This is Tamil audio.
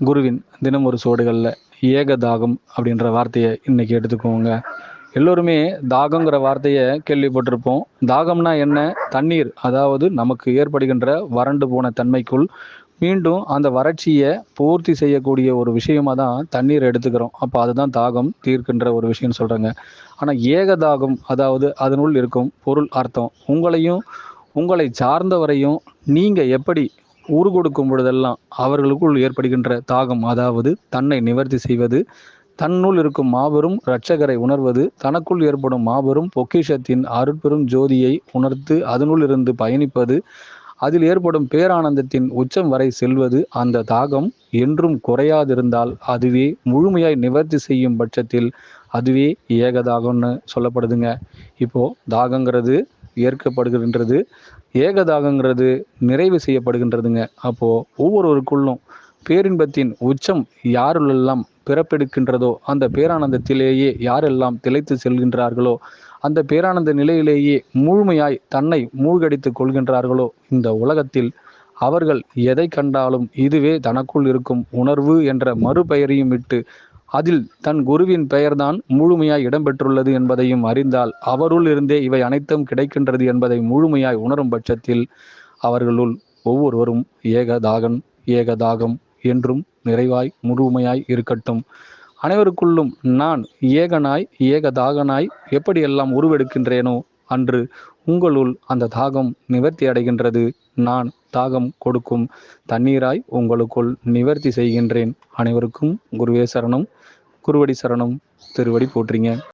குருவின் தினம் ஒரு சோடுகளில் ஏக தாகம் அப்படின்ற வார்த்தையை இன்னைக்கு எடுத்துக்கோங்க. எல்லோருமே தாகங்கிற வார்த்தையை கேள்விப்பட்டிருப்போம். தாகம்னா என்ன? தண்ணீர், அதாவது நமக்கு ஏற்படுகின்ற வறண்டு போன தன்மைக்குள் மீண்டும் அந்த வறட்சியை பூர்த்தி செய்யக்கூடிய ஒரு விஷயமா தான் தண்ணீர் எடுத்துக்கிறோம். அப்போ அதுதான் தாகம் தீர்க்கின்ற ஒரு விஷயம் சொல்கிறேங்க. ஆனால் ஏக தாகம், அதாவது அதனுள் இருக்கும் பொருள் அர்த்தம் உங்களையும் உங்களை சார்ந்தவரையும் நீங்கள் எப்படி கொடுக்கும் பொழுதெல்லாம் அவர்களுக்குள் ஏற்படுகின்ற தாகம், அதாவது தன்னை நிவர்த்தி செய்வது, தன்னுள் இருக்கும் மாபெரும் இரட்சகரை உணர்வது, தனக்குள் ஏற்படும் மாபெரும் பொக்கிஷத்தின் அருட்பெரும் ஜோதியை உணர்த்து அதனுள் இருந்து பயணிப்பது, அதில் ஏற்படும் பேரானந்தத்தின் உச்சம் வரை செல்வது, அந்த தாகம் என்றும் குறையாதிருந்தால் அதுவே முழுமையாய் நிவர்த்தி செய்யும் பட்சத்தில் அதுவே ஏகதாகம்னு சொல்லப்படுதுங்க. இப்போ தாகங்கிறது ஏற்கப்படுகின்றது, ஏகதாகங்கிறது நிறைவு செய்யப்படுகின்றதுங்க. அப்போ ஒவ்வொருவருக்குள்ளும் பேரின்பத்தின் உச்சம் யாருள்ளெல்லாம் பிறப்பெடுக்கின்றதோ, அந்த பேரானந்தத்திலேயே யாரெல்லாம் திளைத்து செல்கின்றார்களோ, அந்த பேரானந்த நிலையிலேயே முழுமையாய் தன்னை மூழ்கடித்துக் கொள்கின்றார்களோ, இந்த உலகத்தில் அவர்கள் எதை கண்டாலும் இதுவே தனக்குள் இருக்கும் உணர்வு என்ற மறுபெயரையும் விட்டு அதில் தன் குருவின் பெயர்தான் முழுமையாய் இடம்பெற்றுள்ளது என்பதையும் அறிந்தால் அவருள் இருந்தே இவை அனைத்தும் கிடைக்கின்றது என்பதை முழுமையாய் உணரும் பட்சத்தில் அவர்களுள் ஒவ்வொருவரும் ஏகதாகன் ஏகதாகம் என்றும் நிறைவாய் முழுமையாய் இருக்கட்டும். அனைவருக்குள்ளும் நான் ஏகனாய் ஏகதாகனாய் எப்படியெல்லாம் உருவெடுக்கின்றேனோ அன்று உங்களுள் அந்த தாகம் நிவர்த்தி அடைகின்றது. நான் தாகம் கொடுக்கும் தண்ணீராய் உங்களுக்குள் நிவர்த்தி செய்கின்றேன். அனைவருக்கும் குருவே சரணம், குருவடி சரணம், திருவடி போற்றிங்க.